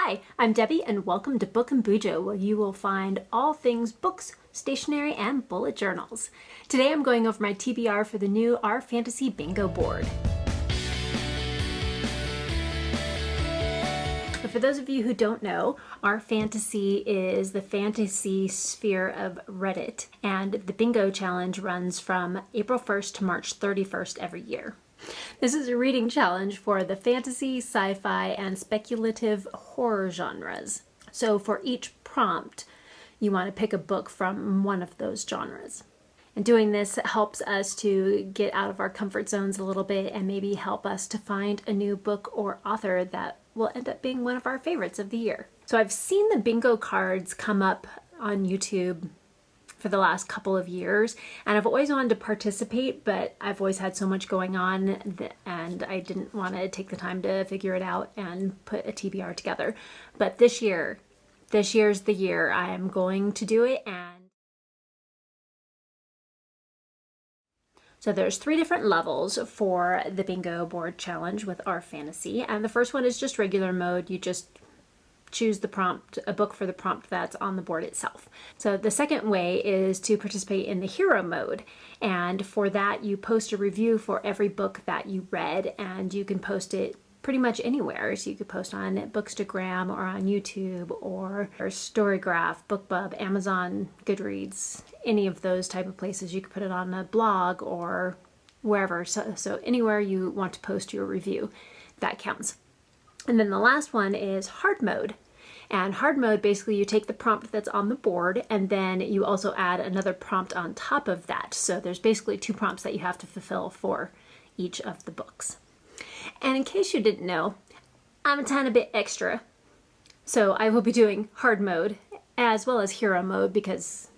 Hi, I'm Debbie and welcome to Book and Bujo, where you will find all things books, stationery, and bullet journals. Today I'm going over my TBR for the new Our Fantasy Bingo board. But for those of you who don't know, Our Fantasy is the fantasy sphere of Reddit, and the bingo challenge runs from April 1st to March 31st every year. This is a reading challenge for the fantasy, sci-fi, and speculative horror genres. So for each prompt, you want to pick a book from one of those genres. And doing this helps us to get out of our comfort zones a little bit and maybe help us to find a new book or author that will end up being one of our favorites of the year. So I've seen the bingo cards come up on YouTube for the last couple of years, and I've always wanted to participate, but I've always had so much going on and I didn't want to take the time to figure it out and put a TBR together. But this year's the year I am going to do it. And so there's 3 different levels for the bingo board challenge with Our Fantasy, and the first one is just regular mode. You just choose the prompt, a book for the prompt that's on the board itself. So the second way is to participate in the hero mode, and for that you post a review for every book that you read, and you can post it pretty much anywhere. So you could post on Bookstagram or on YouTube or Storygraph, BookBub, Amazon, Goodreads, any of those type of places. You could put it on a blog or wherever. So anywhere you want to post your review, that counts. And then the last one is hard mode. And hard mode, basically you take the prompt that's on the board and then you also add another prompt on top of that. So there's basically 2 prompts that you have to fulfill for each of the books. And in case you didn't know, I'm a tiny bit extra. So I will be doing hard mode as well as hero mode because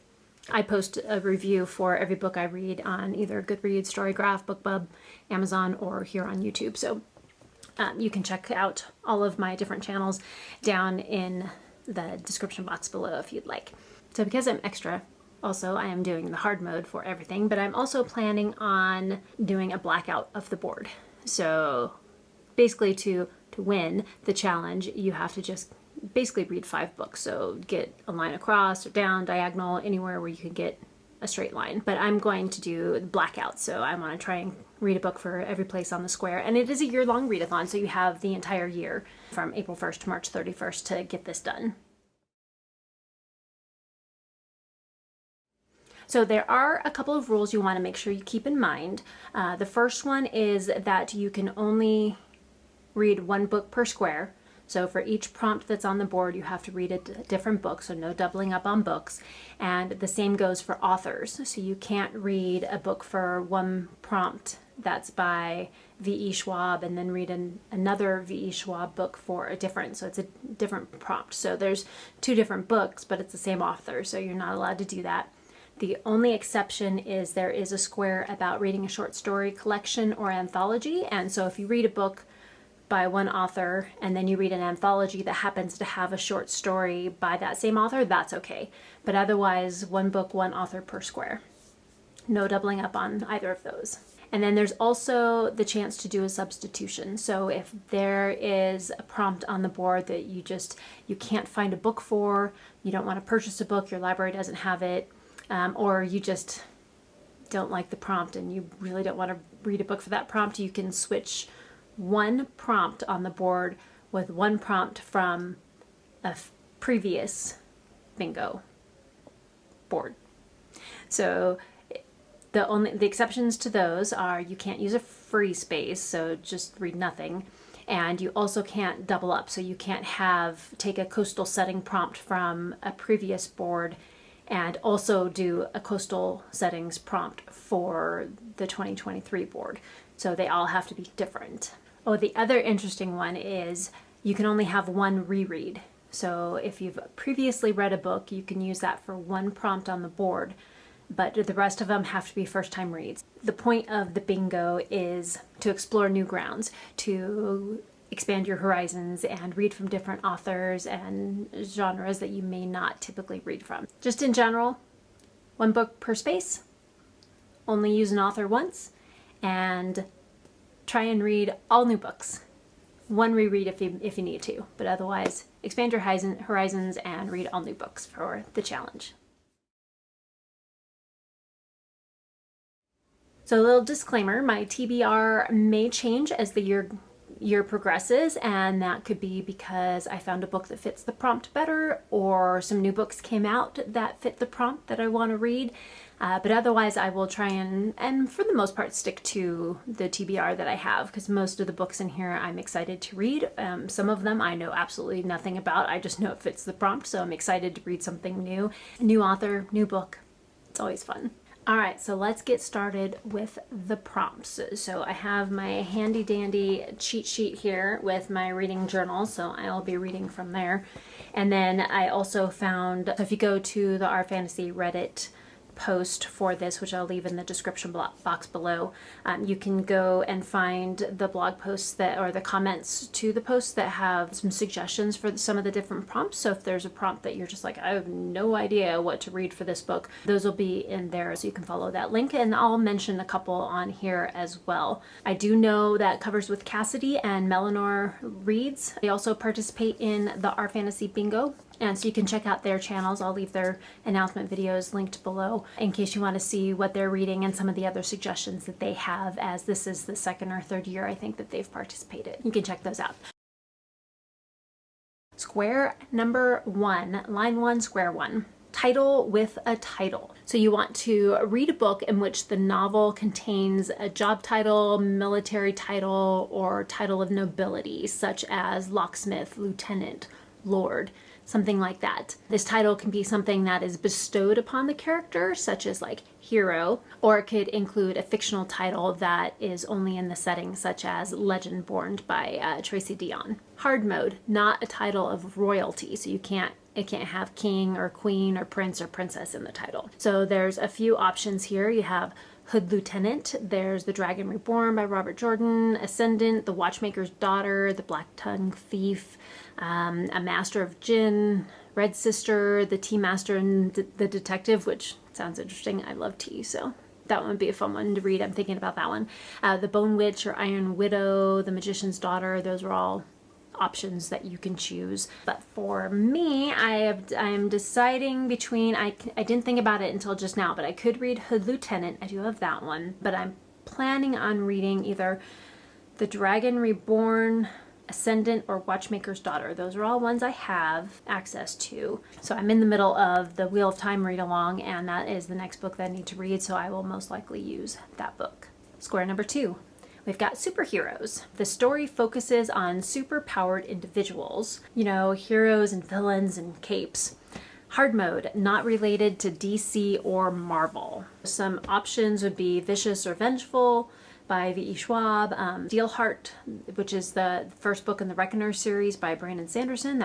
I post a review for every book I read on either Goodreads, Storygraph, BookBub, Amazon, or here on YouTube. So you can check out all of my different channels down in the description box below if you'd like. So because I'm extra, also I am doing the hard mode for everything, but I'm also planning on doing a blackout of the board. So basically to win the challenge, you have to just basically read 5 books. So get a line across or down, diagonal, anywhere where you can get a straight line. But I'm going to do blackout, so I want to try and read a book for every place on the square. And it is a year-long readathon, so you have the entire year from April 1st to March 31st to get this done. So there are a couple of rules you want to make sure you keep in mind. The first one is that you can only read 1 book per square. So for each prompt that's on the board, you have to read a different book, so no doubling up on books. And the same goes for authors. So you can't read a book for 1 prompt that's by V.E. Schwab and then read another V.E. Schwab book for a different, so it's a different prompt. So there's 2 different books, but it's the same author, so you're not allowed to do that. The only exception is there is a square about reading a short story collection or anthology, and so if you read a book by one author and then you read an anthology that happens to have a short story by that same author, that's okay. But otherwise, 1 book, 1 author per square. No doubling up on either of those. And then there's also the chance to do a substitution. So if there is a prompt on the board that you can't find a book for, you don't want to purchase a book, your library doesn't have it, or you just don't like the prompt and you really don't want to read a book for that prompt, you can switch 1 prompt on the board with 1 prompt from a previous bingo board. So the exceptions to those are you can't use a free space, so just read nothing, and you also can't double up, so you can't take a coastal setting prompt from a previous board and also do a coastal settings prompt for the 2023 board. So they all have to be different. Oh, the other interesting one is you can only have 1 reread. So if you've previously read a book, you can use that for 1 prompt on the board, but the rest of them have to be first-time reads. The point of the bingo is to explore new grounds, to expand your horizons and read from different authors and genres that you may not typically read from. Just in general, 1 book per space, only use an author once, and try and read all new books one reread if you need to, but otherwise expand your horizons and read all new books for the challenge. So a little disclaimer, my TBR may change as the year progresses, and that could be because I found a book that fits the prompt better, or some new books came out that fit the prompt that I want to read. But otherwise I will try and for the most part stick to the TBR that I have, because most of the books in here I'm excited to read. Some of them I know absolutely nothing about. I just know it fits the prompt, so I'm excited to read something new. New author, new book. It's always fun. All right, so let's get started with the prompts. So I have my handy dandy cheat sheet here with my reading journal, so I'll be reading from there. And then I also found, so if you go to the Our Fantasy Reddit post for this, which I'll leave in the description box below, you can go and find the blog posts that, or the comments to the posts that have some suggestions for some of the different prompts. So if there's a prompt that you're just like, I have no idea what to read for this book, those will be in there, so you can follow that link, and I'll mention a couple on here as well. I do know that Covers with Cassidy and Melanor Reads, they also participate in the Our Fantasy Bingo. And so you can check out their channels. I'll leave their announcement videos linked below in case you want to see what they're reading and some of the other suggestions that they have, as this is the second or third year I think that they've participated. You can check those out. Square number 1, line 1, square 1. Title with a title. So you want to read a book in which the novel contains a job title, military title, or title of nobility, such as locksmith, lieutenant, lord, something like that. This title can be something that is bestowed upon the character, such as like hero, or it could include a fictional title that is only in the setting, such as Legendborn by Tracy Deonn. Hard mode, not a title of royalty, so it can't have king or queen or prince or princess in the title. So there's a few options here. You have Hood Lieutenant, there's The Dragon Reborn by Robert Jordan, Ascendant, The Watchmaker's Daughter, The Black Tongue Thief, A Master of Gin, Red Sister, The Tea Master and the Detective, which sounds interesting. I love tea, so that one would be a fun one to read. I'm thinking about that one. The Bone Witch or Iron Widow, The Magician's Daughter, those are all options that you can choose. But for me, I am deciding between, I didn't think about it until just now, but I could read Hood Lieutenant. I do have that one, but I'm planning on reading either The Dragon Reborn, Ascendant, or Watchmaker's Daughter. Those are all ones I have access to. So I'm in the middle of the Wheel of Time read along, and that is the next book that I need to read, so I will most likely use that book. Square number 2. We've got superheroes. The story focuses on super-powered individuals, you know, heroes and villains and capes. Hard mode, not related to DC or Marvel. Some options would be Vicious or Vengeful by V.E. Schwab, Steelheart, which is the first book in the Reckoner series by Brandon Sanderson.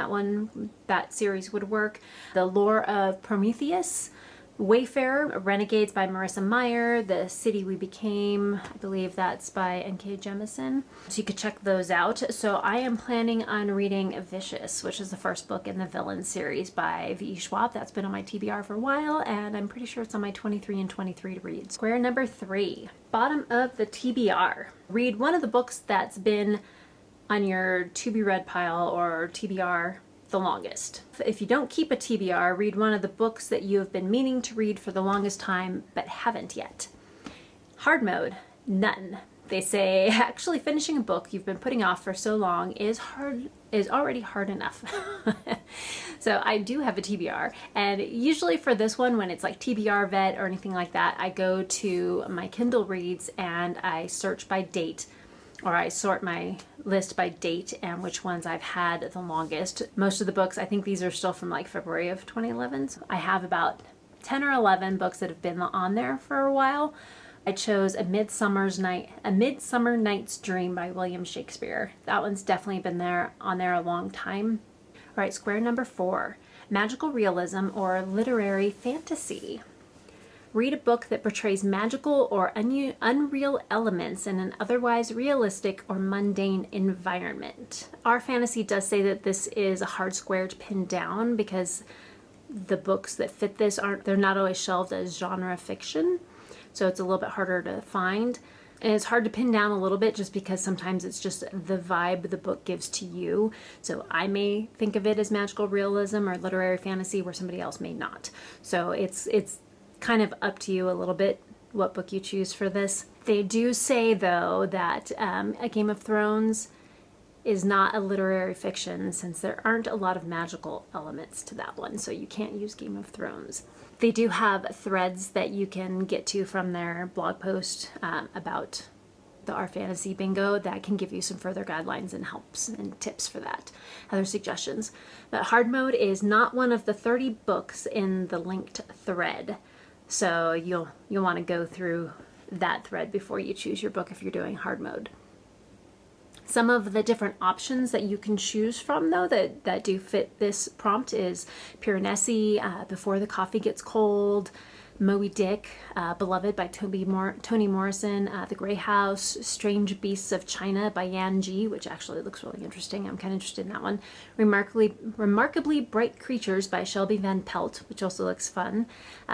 That series would work. The Lore of Prometheus, Wayfarer, Renegades by Marissa Meyer, The City We Became, I believe that's by N.K. Jemisin. So you could check those out. So I am planning on reading Vicious, which is the first book in the Villain series by V.E. Schwab. That's been on my TBR for a while, and I'm pretty sure it's on my 23 and 23 to read. Square number 3, bottom of the TBR. Read one of the books that's been on your to-be-read pile or TBR the longest. If you don't keep a TBR, read one of the books that you have been meaning to read for the longest time but haven't yet. Hard mode, none. They say actually finishing a book you've been putting off for so long is already hard enough. So I do have a TBR, and usually for this one, when it's like TBR vet or anything like that, I go to my Kindle Reads and I search by date, or I sort my list by date and which ones I've had the longest. Most of the books, I think these are still from like February of 2011. So I have about 10 or 11 books that have been on there for a while. I chose A Midsummer Night's Dream by William Shakespeare. That one's definitely been on there a long time. All right, square number 4, magical realism or literary fantasy. Read a book that portrays magical or unreal elements in an otherwise realistic or mundane environment. Our Fantasy does say that this is a hard square to pin down because the books that fit this they're not always shelved as genre fiction, so it's a little bit harder to find. And it's hard to pin down a little bit just because sometimes it's just the vibe the book gives to you. So I may think of it as magical realism or literary fantasy where somebody else may not. So it's kind of up to you a little bit what book you choose for this. They do say though that A Game of Thrones is not a literary fiction since there aren't a lot of magical elements to that one, so you can't use Game of Thrones. They do have threads that you can get to from their blog post about the Our Fantasy Bingo that can give you some further guidelines and helps and tips for that, other suggestions. But hard mode is not one of the 30 books in the linked thread, so you'll want to go through that thread before you choose your book if you're doing hard mode. Some of the different options that you can choose from, though, that do fit this prompt is Piranesi, Before the Coffee Gets Cold, Moby Dick, Beloved by Toni Morrison, The Grey House, Strange Beasts of China by Yan Ji, which actually looks really interesting. I'm kind of interested in that one. Remarkably Bright Creatures by Shelby Van Pelt, which also looks fun.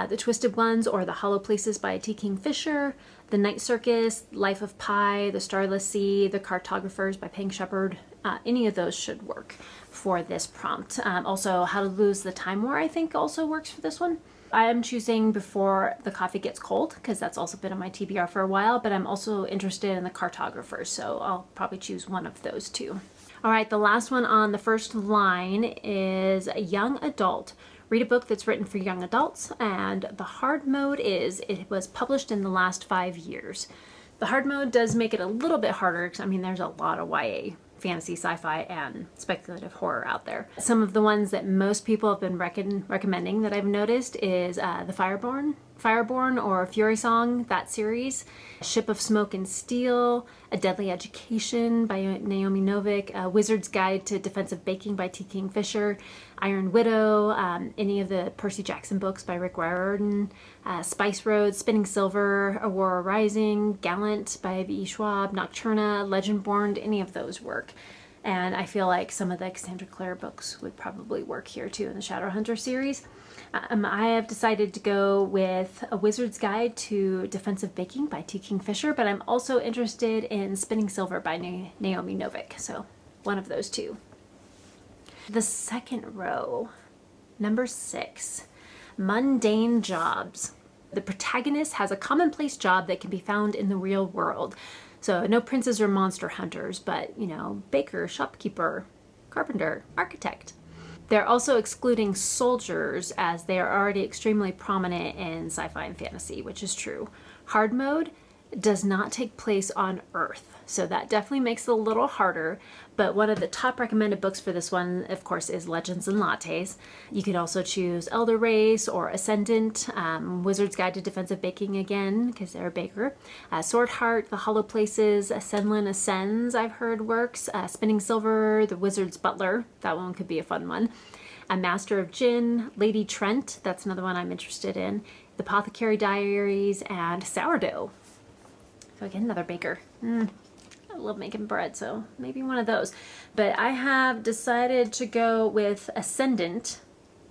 The Twisted Ones or The Hollow Places by T. Kingfisher. The Night Circus, Life of Pi, The Starless Sea, The Cartographers by Pang Shepard. Any of those should work for this prompt. Also, How to Lose the Time War, I think, also works for this one. I am choosing Before the Coffee Gets Cold because that's also been on my TBR for a while, but I'm also interested in The Cartographers, so I'll probably choose one of those two. All right, the last one on the first line is a young adult. Read a book that's written for young adults, and the hard mode is it was published in the last 5 years. The hard mode does make it a little bit harder because, I mean, there's a lot of YA, fantasy, sci-fi, and speculative horror out there. Some of the ones that most people have been recommending that I've noticed is the Fireborn or Fury Song, that series, Ship of Smoke and Steel, A Deadly Education by Naomi Novik, A Wizard's Guide to Defensive Baking by T. Kingfisher, Iron Widow, any of the Percy Jackson books by Rick Riordan, Spice Road, Spinning Silver, Aurora Rising, Gallant by V. E. Schwab, Nocturna, Legendborn, any of those work. And I feel like some of the Cassandra Clare books would probably work here too in the Shadowhunter series. I have decided to go with A Wizard's Guide to Defensive Baking by T. Kingfisher, but I'm also interested in Spinning Silver by Naomi Novik, so one of those two. The second row, number 6, Mundane Jobs. The protagonist has a commonplace job that can be found in the real world. So no princes or monster hunters, but, you know, baker, shopkeeper, carpenter, architect. They're also excluding soldiers as they are already extremely prominent in sci-fi and fantasy, which is true. Hard mode does not take place on Earth, so that definitely makes it a little harder, but one of the top recommended books for this one, of course, is Legends and Lattes. You could also choose Elder Race or Ascendant, Wizard's Guide to Defensive Baking again, because they're a baker, Sword Heart, The Hollow Places, Ascendlin Ascends, I've heard works, Spinning Silver, The Wizard's Butler, that one could be a fun one, A Master of Gin, Lady Trent, that's another one I'm interested in, The Apothecary Diaries, and Sourdough. So again, another baker. I love making bread, so maybe one of those. But I have decided to go with Ascendant,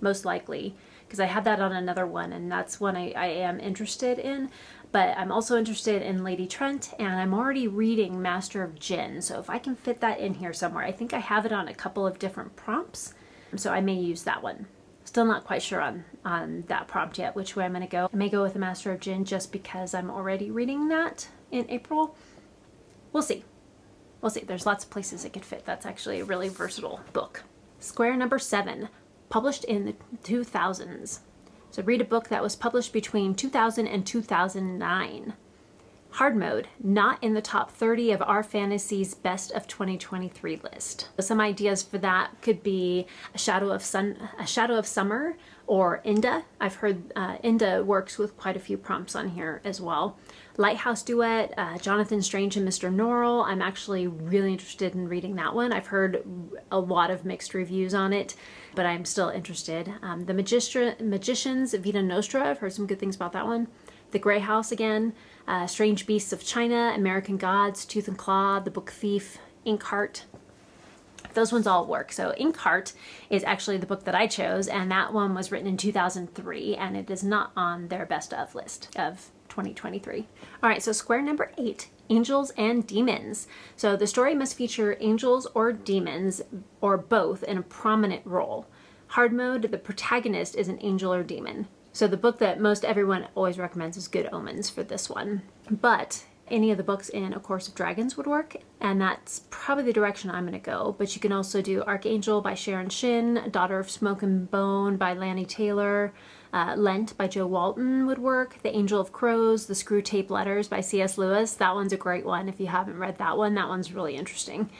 most likely, because I have that on another one, and that's one I am interested in. But I'm also interested in Lady Trent, and I'm already reading Master of Gin, so if I can fit that in here somewhere. I think I have it on a couple of different prompts, so I may use that one. Still not quite sure on that prompt yet, which way I'm going to go. I may go with the Master of Gin just because I'm already reading that in April. We'll see. We'll see. There's lots of places it could fit. That's actually a really versatile book. Square number 7, published in the 2000s. So read a book that was published between 2000 and 2009. Hard mode, not in the top 30 of Our Fantasy's Best of 2023 list. So some ideas for that could be A Shadow of Summer, or Inda. I've heard Inda works with quite a few prompts on here as well. Lighthouse Duet, Jonathan Strange and Mr. Norrell. I'm actually really interested in reading that one. I've heard a lot of mixed reviews on it, but I'm still interested. The Magicians, Vita Nostra. I've heard some good things about that one. The Grey House again. Strange Beasts of China, American Gods, Tooth and Claw, The Book Thief, Inkheart. Those ones all work. So Inkheart is actually the book that I chose, and that one was written in 2003, and it is not on their best of list of 2023. All right, so square number 8 Angels and demons. So the story must feature angels or demons or both in a prominent role. Hard mode, the protagonist is an angel or demon. So the book that most everyone always recommends is Good Omens for this one. But any of the books in A Course of Dragons would work, and that's probably the direction I'm going to go. But you can also do Archangel by Sharon Shin, Daughter of Smoke and Bone by Lanny Taylor, Lent by Joe Walton would work, The Angel of Crows, The Screw Tape Letters by C.S. Lewis. That one's a great one. If you haven't read that one's really interesting.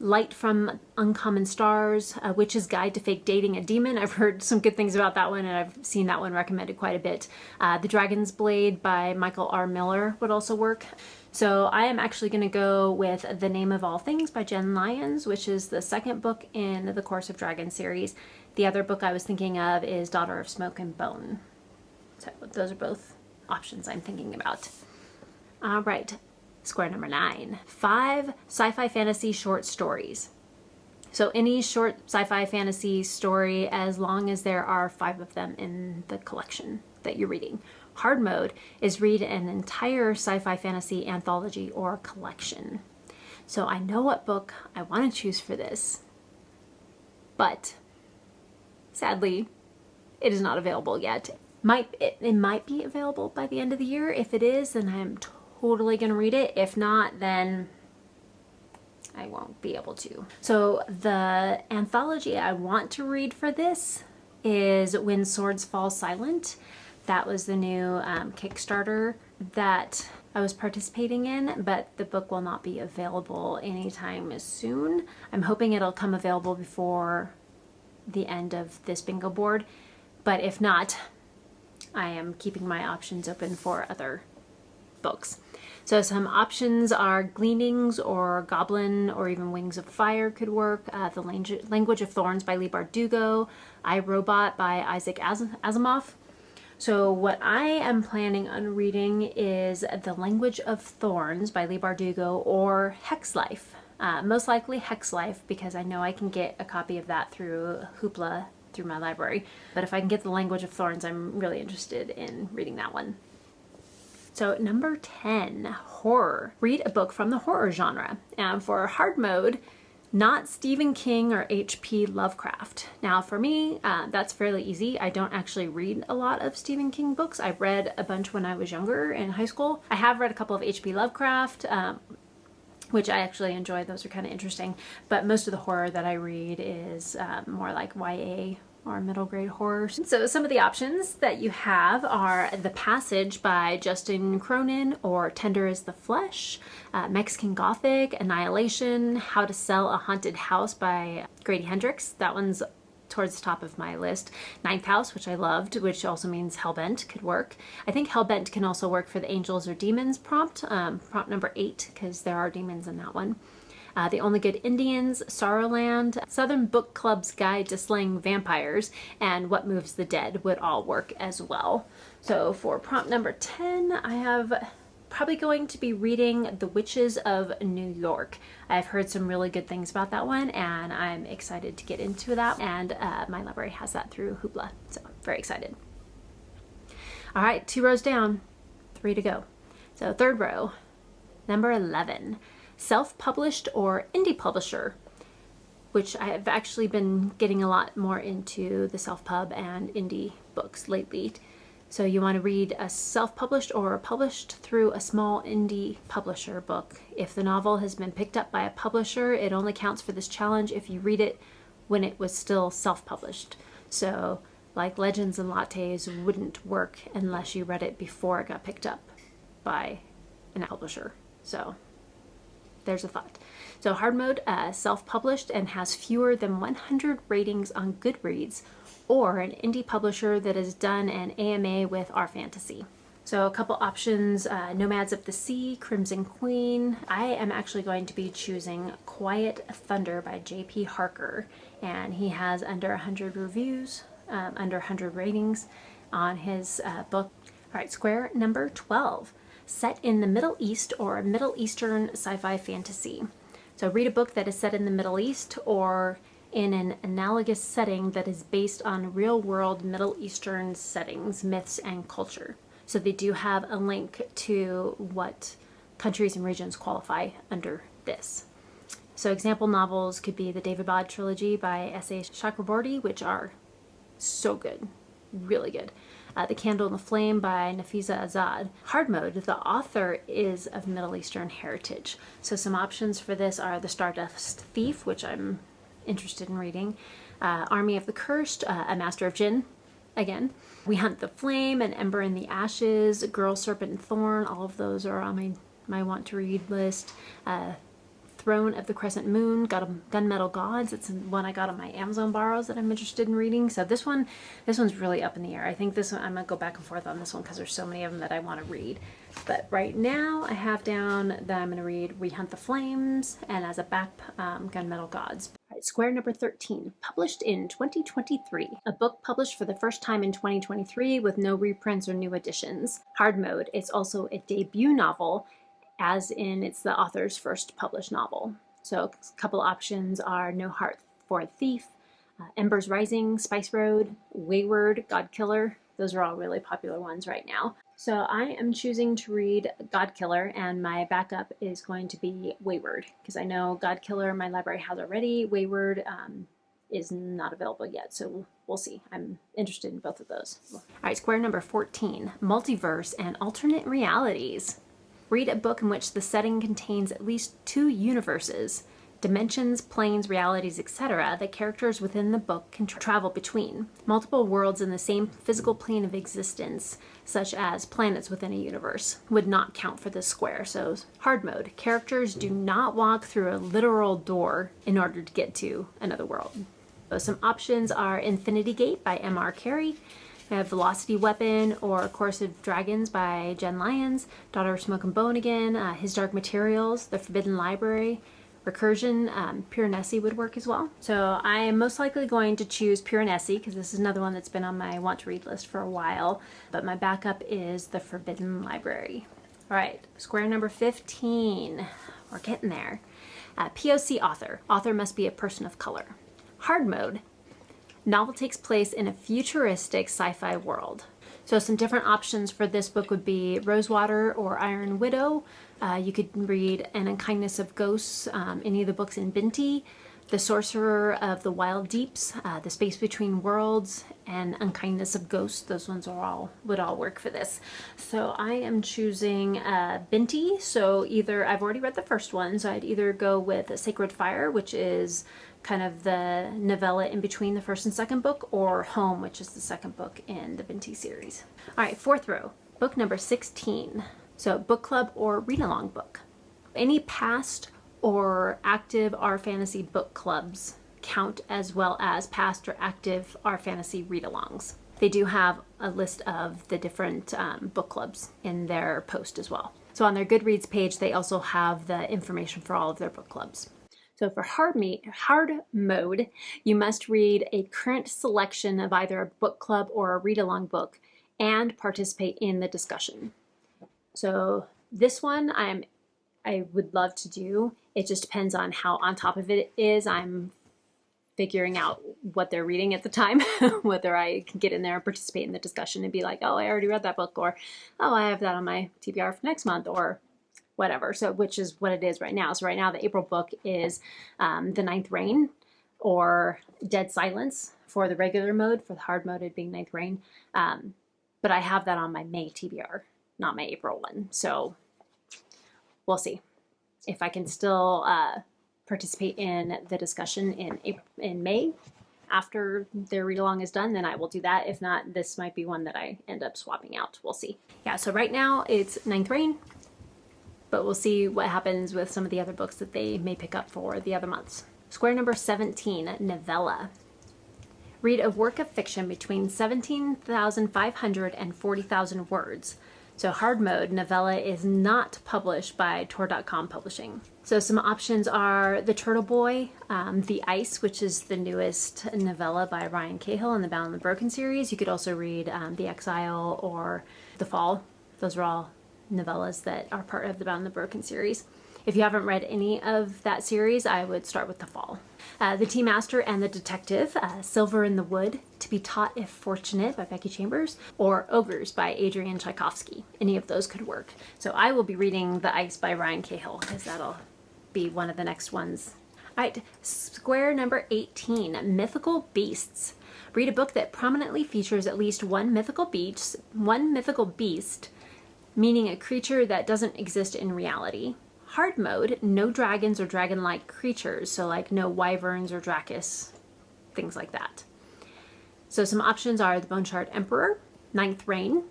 Light from Uncommon Stars, A Witch's Guide to Fake Dating a Demon. I've heard some good things about that one, and I've seen that one recommended quite a bit. The Dragon's Blade by Michael R. Miller would also work. So I am actually going to go with The Name of All Things by Jen Lyons, which is the second book in the Course of Dragons series. The other book I was thinking of is Daughter of Smoke and Bone. So those are both options I'm thinking about. All right. Square number 9, 5 sci-fi fantasy short stories. So any short sci-fi fantasy story, as long as there are 5 of them in the collection that you're reading. Hard mode is read an entire sci-fi fantasy anthology or collection. So I know what book I want to choose for this, but sadly, it is not available yet. It might be available by the end of the year. If it is, then I'm totally gonna read it. If not, then I won't be able to. So the anthology I want to read for this is When Swords Fall Silent. That was the new Kickstarter that I was participating in, but the book will not be available anytime soon. I'm hoping it'll come available before the end of this bingo board, but if not, I am keeping my options open for other books. So some options are Gleanings or Goblin or even Wings of Fire could work. The Language of Thorns by Leigh Bardugo. I, Robot by Isaac Asimov. So what I am planning on reading is The Language of Thorns by Leigh Bardugo or Hex Life. Most likely Hex Life, because I know I can get a copy of that through Hoopla through my library. But if I can get The Language of Thorns, I'm really interested in reading that one. So number 10, horror. Read a book from the horror genre. And for hard mode, not Stephen King or H.P. Lovecraft. Now for me, that's fairly easy. I don't actually read a lot of Stephen King books. I read a bunch when I was younger in high school. I have read a couple of H.P. Lovecraft, which I actually enjoy. Those are kind of interesting. But most of the horror that I read is more like YA or middle grade horror. So some of the options that you have are The Passage by Justin Cronin or Tender as the Flesh, Mexican Gothic, Annihilation, How to Sell a Haunted House by Grady Hendrix. That one's towards the top of my list. Ninth House, which I loved, which also means Hellbent could work. I think Hellbent can also work for the Angels or Demons prompt, prompt number 8, because there are demons in that one. The Only Good Indians, Sorrowland, Southern Book Club's Guide to Slaying Vampires, and What Moves the Dead would all work as well. So for prompt number 10, I have probably going to be reading The Witches of New York. I've heard some really good things about that one, and I'm excited to get into that, and my library has that through Hoopla, so very excited. All right, 2 rows down, 3 to go. So third row, number 11. Self-published or indie publisher, which I have actually been getting a lot more into the self-pub and indie books lately. So you want to read a self-published or published through a small indie publisher book. If the novel has been picked up by a publisher, it only counts for this challenge if you read it when it was still self-published. So like Legends and Lattes wouldn't work unless you read it before it got picked up by a publisher. So there's a thought. So hard mode, self-published and has fewer than 100 ratings on Goodreads, or an indie publisher that has done an AMA with Our Fantasy. So a couple options, Nomads of the Sea, Crimson Queen. I am actually going to be choosing Quiet Thunder by J.P. Harker, and he has under 100 reviews, under 100 ratings on his book. All right, square number 12. Set in the Middle East or Middle Eastern sci-fi fantasy. So read a book that is set in the Middle East or in an analogous setting that is based on real-world Middle Eastern settings, myths, and culture. So they do have a link to what countries and regions qualify under this. So example novels could be the David Bod trilogy by S.A. Chakraborty, which are so good, really good. The Candle and the Flame by Nafisa Azad. Hard mode, the author is of Middle Eastern heritage. So some options for this are The Stardust Thief, which I'm interested in reading. Army of the Cursed, A Master of Jinn, again. We Hunt the Flame, An Ember in the Ashes, Girl, Serpent, and Thorn. All of those are on my want to read list. Throne of the Crescent Moon, Gunmetal Gods. It's one I got on my Amazon borrows that I'm interested in reading. So this one's really up in the air. I think this one, I'm gonna go back and forth on this one because there's so many of them that I want to read. But right now I have down that I'm gonna read We Hunt the Flames, and as a back, Gunmetal Gods. All right, square number 13, published in 2023. A book published for the first time in 2023 with no reprints or new editions. Hard mode, it's also a debut novel, as in it's the author's first published novel. So a couple options are No Heart for a Thief, Embers Rising, Spice Road, Wayward, God Killer. Those are all really popular ones right now. So I am choosing to read God Killer, and my backup is going to be Wayward, because I know God Killer my library has already. Wayward is not available yet, so we'll see. I'm interested in both of those. All right, square number 14, Multiverse and Alternate Realities. Read a book in which the setting contains at least 2 universes, dimensions, planes, realities, etc. that characters within the book can travel between. Multiple worlds in the same physical plane of existence, such as planets within a universe, would not count for this square. So hard mode, characters do not walk through a literal door in order to get to another world. So some options are Infinity Gate by M.R. Carey, we have Velocity Weapon or Chorus of Dragons by Jen Lyons, Daughter of Smoke and Bone again, His Dark Materials, The Forbidden Library, Recursion, Piranesi would work as well. So I am most likely going to choose Piranesi because this is another one that's been on my want to read list for a while, but my backup is The Forbidden Library. All right, square number 15, we're getting there. POC author, author must be a person of color. Hard mode, novel takes place in a futuristic sci-fi world. So some different options for this book would be Rosewater or Iron Widow. You could read An Unkindness of Ghosts, any of the books in Binti, The Sorcerer of the Wild Deeps, The Space Between Worlds, and Unkindness of Ghosts. Those ones would all work for this. So I am choosing Binti. So either, I've already read the first one, so I'd either go with Sacred Fire, which is kind of the novella in between the first and second book, or Home, which is the second book in the Binti series. All right, fourth row, book number 16. So book club or read-along book. Any past or active R Fantasy book clubs count as well as past or active R Fantasy read-alongs. They do have a list of the different book clubs in their post as well. So on their Goodreads page, they also have the information for all of their book clubs. So for hard mode, you must read a current selection of either a book club or a read-along book and participate in the discussion. So this one I would love to do. It just depends on how on top of it is. I'm figuring out what they're reading at the time, whether I can get in there and participate in the discussion and be like, oh, I already read that book, or oh, I have that on my TBR for next month, or whatever. So which is what it is right now. So right now the April book is The Ninth Reign, or Dead Silence for the regular mode. For the hard mode it'd be Ninth Reign. But I have that on my May TBR, not my April one. So we'll see if I can still participate in the discussion in May after their read along is done. Then I will do that. If not, this might be one that I end up swapping out. We'll see. Yeah, so right now it's Ninth Reign, but we'll see what happens with some of the other books that they may pick up for the other months. Square number 17, novella. Read a work of fiction between 17,500 and 40,000 words. So hard mode, novella is not published by Tor.com Publishing. So some options are The Turtle Boy, The Ice, which is the newest novella by Ryan Cahill in the Bound and the Broken series. You could also read The Exile or The Fall. Those are all novellas that are part of the Bound and the Broken series. If you haven't read any of that series, I would start with The Fall. The Tea Master and the Detective, Silver in the Wood, To Be Taught If Fortunate by Becky Chambers, or Ogres by Adrian Tchaikovsky. Any of those could work. So I will be reading The Ice by Ryan Cahill, because that'll be one of the next ones. All right, square number 18, Mythical Beasts. Read a book that prominently features at least one mythical beast, meaning a creature that doesn't exist in reality. Hard mode, no dragons or dragon-like creatures, so like no wyverns or drakis, things like that. So some options are the Bone Shard Emperor, Ninth Reign,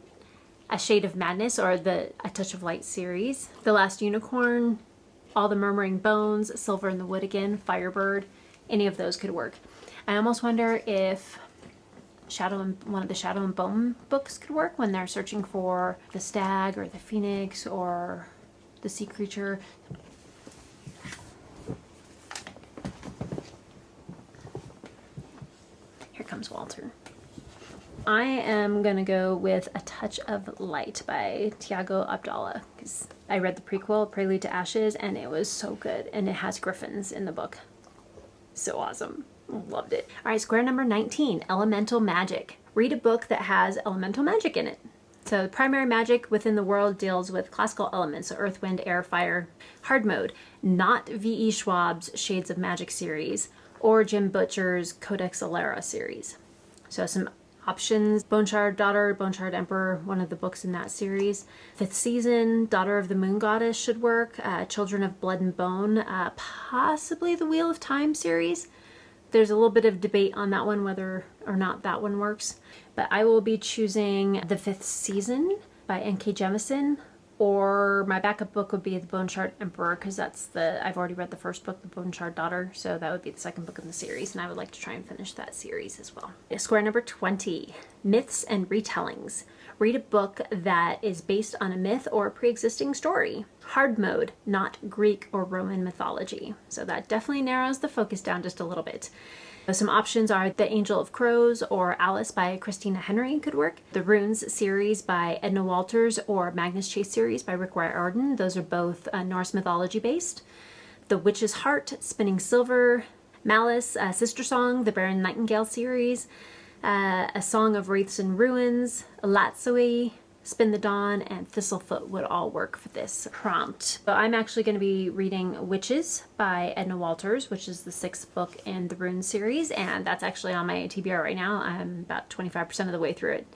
A Shade of Madness, or the A Touch of Light series, The Last Unicorn, All the Murmuring Bones, Silver in the Wood again, Firebird. Any of those could work. I almost wonder if one of the Shadow and Bone books could work when they're searching for the stag or the phoenix or the sea creature. Here comes Walter. I am gonna go with A Touch of Light by Tiago Abdallah, because I read the prequel, Prelude to Ashes, and it was so good, and it has griffins in the book. So awesome. Loved it. All right, square number 19, Elemental Magic. Read a book that has elemental magic in it. So the primary magic within the world deals with classical elements, so earth, wind, air, fire. Hard mode, not V.E. Schwab's Shades of Magic series or Jim Butcher's Codex Alera series. So some options: Bone Shard Daughter, Bone Shard Emperor, one of the books in that series. Fifth Season, Daughter of the Moon Goddess should work. Children of Blood and Bone, possibly the Wheel of Time series. There's a little bit of debate on that one, whether or not that one works. But I will be choosing The Fifth Season by N.K. Jemisin, or my backup book would be The Bone Shard Emperor, because I've already read the first book, The Bone Shard Daughter, so that would be the second book in the series, and I would like to try and finish that series as well. Square number 20, Myths and Retellings. Read a book that is based on a myth or a pre-existing story. Hard mode, not Greek or Roman mythology. So that definitely narrows the focus down just a little bit. Some options are The Angel of Crows or Alice by Christina Henry could work. The Runes series by Edna Walters or Magnus Chase series by Rick Riordan. Those are both Norse mythology based. The Witch's Heart, Spinning Silver. Malice, Sister Song, the Baron Nightingale series. A Song of Wraiths and Ruins, Latsui, Spin the Dawn, and Thistlefoot would all work for this prompt. So I'm actually going to be reading Witches by Edna Walters, which is the 6th book in the Rune series, and that's actually on my TBR right now. I'm about 25% of the way through it.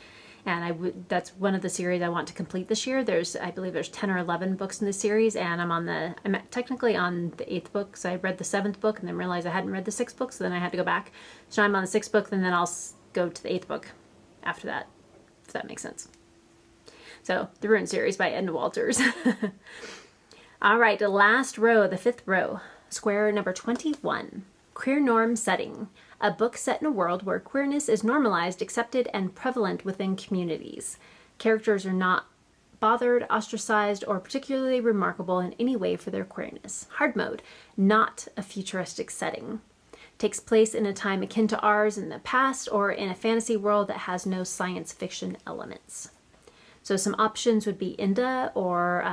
And that's one of the series I want to complete this year. I believe there's 10 or 11 books in this series, and I'm technically on the 8th book. So I read the 7th book and then realized I hadn't read the 6th book, so then I had to go back. So I'm on the 6th book, and then I'll go to the 8th book after that, if that makes sense. So the Rune series by Edna Walters. All right, the last row, the 5th row, square number 21. Queer norm setting. A book set in a world where queerness is normalized, accepted, and prevalent within communities. Characters are not bothered, ostracized, or particularly remarkable in any way for their queerness. Hard mode, not a futuristic setting. Takes place in a time akin to ours in the past, or in a fantasy world that has no science fiction elements. So some options would be Inda, or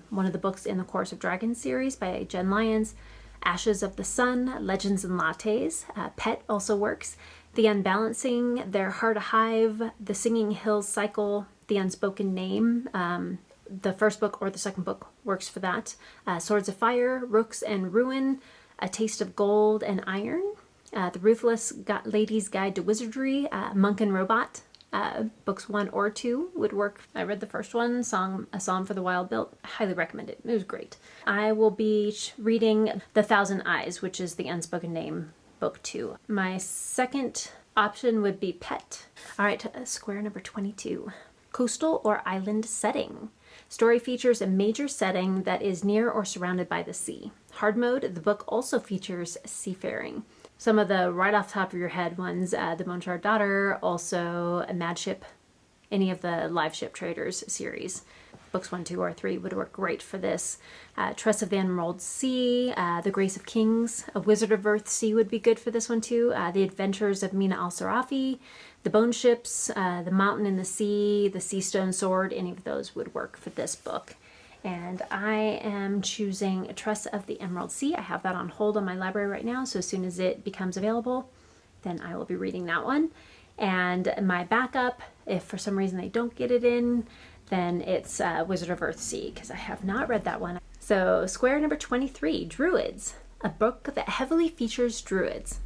one of the books in the Chorus of Dragons series by Jen Lyons. Ashes of the Sun, Legends and Lattes. Pet also works. The Unbalancing, Their Heart a Hive, The Singing Hills Cycle, The Unspoken Name. The first book or the second book works for that. Swords of Fire, Rooks and Ruin, A Taste of Gold and Iron. The Ruthless Lady's Guide to Wizardry, Monk and Robot. Books 1 or 2 would work. I read the first one, A Psalm for the Wild Built. I highly recommend it. It was great. I will be reading The Thousand Eyes, which is the Unspoken Name, book 2. My second option would be Pet. All right, square number 22. Coastal or island setting. Story features a major setting that is near or surrounded by the sea. Hard mode, the book also features seafaring. Some of the right off the top of your head ones, The Bone Shard Daughter, also A Mad Ship, any of the Live Ship Traders series. Books 1, 2, or 3 would work great for this. Tress of the Emerald Sea, The Grace of Kings, A Wizard of Earth Sea would be good for this one too. The Adventures of Mina al-Sarafi, The Bone Ships, The Mountain in the Sea, The Sea Stone Sword, any of those would work for this book. And I am choosing Trust of the Emerald Sea. I have that on hold on my library right now, so as soon as it becomes available, then I will be reading that one. And my backup, if for some reason they don't get it in, then it's Wizard of Earthsea, because I have not read that one. So square number 23, Druids, a book that heavily features druids.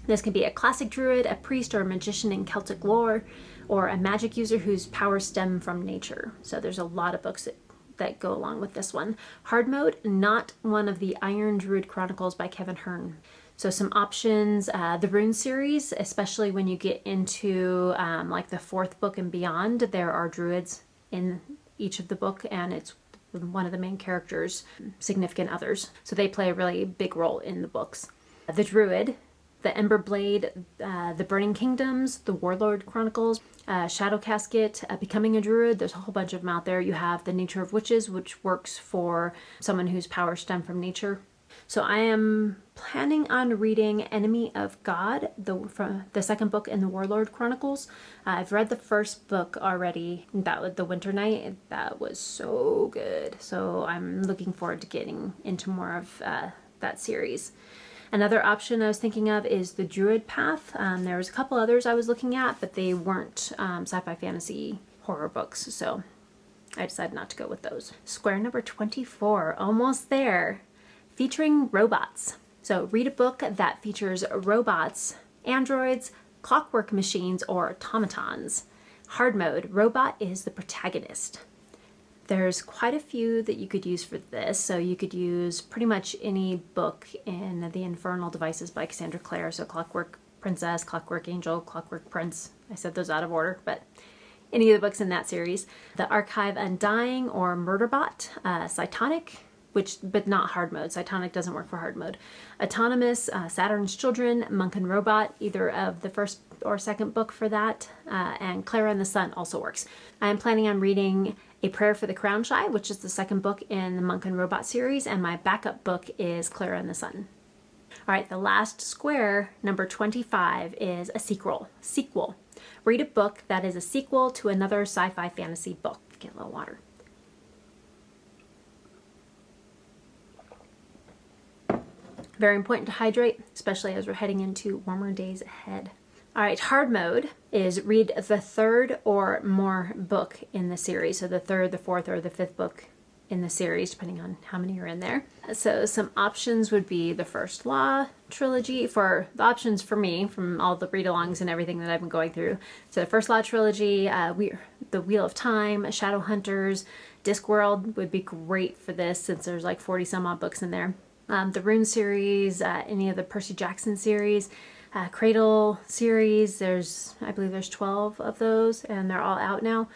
This can be a classic druid, a priest or a magician in Celtic lore, or a magic user whose powers stem from nature. So there's a lot of books that go along with this one. Hard mode, not one of the Iron Druid Chronicles by Kevin Hearn. So some options, the Rune series, especially when you get into like the fourth book and beyond, there are druids in each of the book, and it's one of the main characters' significant others. So they play a really big role in the books. The Druid, the Ember Blade, the Burning Kingdoms, the Warlord Chronicles, Shadow Casket, Becoming a Druid. There's a whole bunch of them out there. You have The Nature of Witches, which works for someone whose powers stem from nature. So I am planning on reading Enemy of God, from the second book in the Warlord Chronicles. I've read the first book already, that was The Winter Night. That was so good. So I'm looking forward to getting into more of that series. Another option I was thinking of is the Druid Path. There was a couple others I was looking at, but they weren't sci-fi fantasy horror books, so I decided not to go with those. Square number 24, almost there. Featuring robots. So read a book that features robots, androids, clockwork machines, or automatons. Hard mode, robot is the protagonist. There's quite a few that you could use for this. So you could use pretty much any book in the Infernal Devices by Cassandra Clare. So Clockwork Princess, Clockwork Angel, Clockwork Prince. I said those out of order, but any of the books in that series. The Archive Undying or Murderbot, Cytonic, but not hard mode. Cytonic doesn't work for hard mode. Autonomous, Saturn's Children, Monk and Robot, either of the first or second book for that, and Clara and the Sun also works. I'm planning on reading A Prayer for the Crown Shy, which is the second book in the Monk and Robot series, and my backup book is Clara and the Sun. All right, the last square, number 25, is a sequel. Read a book that is a sequel to another sci-fi fantasy book. Get a little water. Very important to hydrate, especially as we're heading into warmer days ahead. All right, hard mode is read the third or more book in the series. So the third, the fourth, or the fifth book in the series, depending on how many are in there. So some options would be the First Law trilogy. For the options for me, from all the read-alongs and everything that I've been going through. So the First Law trilogy, the Wheel of Time, Shadowhunters, Discworld would be great for this since there's like 40 some odd books in there. The Rune series, any of the Percy Jackson series, Cradle series, I believe there's 12 of those, and they're all out now.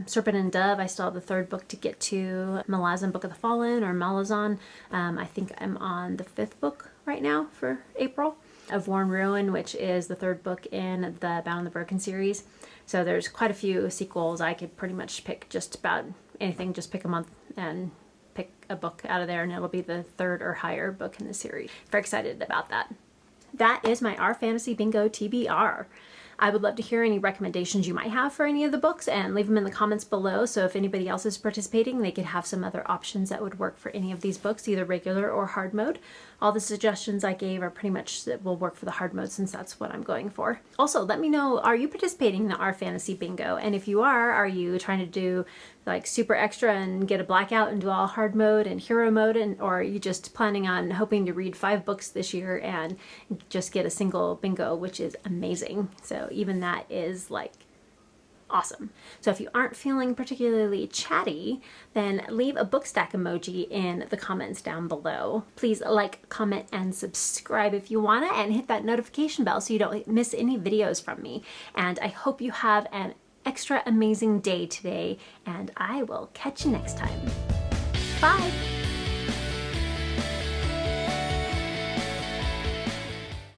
Serpent and Dove, I still have the third book to get to. Malazan Book of the Fallen, or Malazan, I think I'm on the fifth book right now for April. Of War and Ruin, which is the third book in the Bound and the Broken series. So there's quite a few sequels. I could pretty much pick just about anything, just pick a month and pick a book out of there, and it'll be the third or higher book in the series. Very excited about that. That is my Our Fantasy Bingo TBR. I would love to hear any recommendations you might have for any of the books, and leave them in the comments below, so if anybody else is participating, they could have some other options that would work for any of these books, either regular or hard mode. All the suggestions I gave are pretty much that will work for the hard mode, since that's what I'm going for. Also, let me know, are you participating in the Our Fantasy Bingo? And if you are you trying to do like super extra and get a blackout and do all hard mode and hero mode, or are you just planning on hoping to read 5 books this year and just get a single bingo, which is amazing. So even that is like awesome. So if you aren't feeling particularly chatty, then leave a book stack emoji in the comments down below. Please like, comment, and subscribe if you wanna, and hit that notification bell so you don't miss any videos from me. And I hope you have an extra amazing day today, and I will catch you next time. Bye!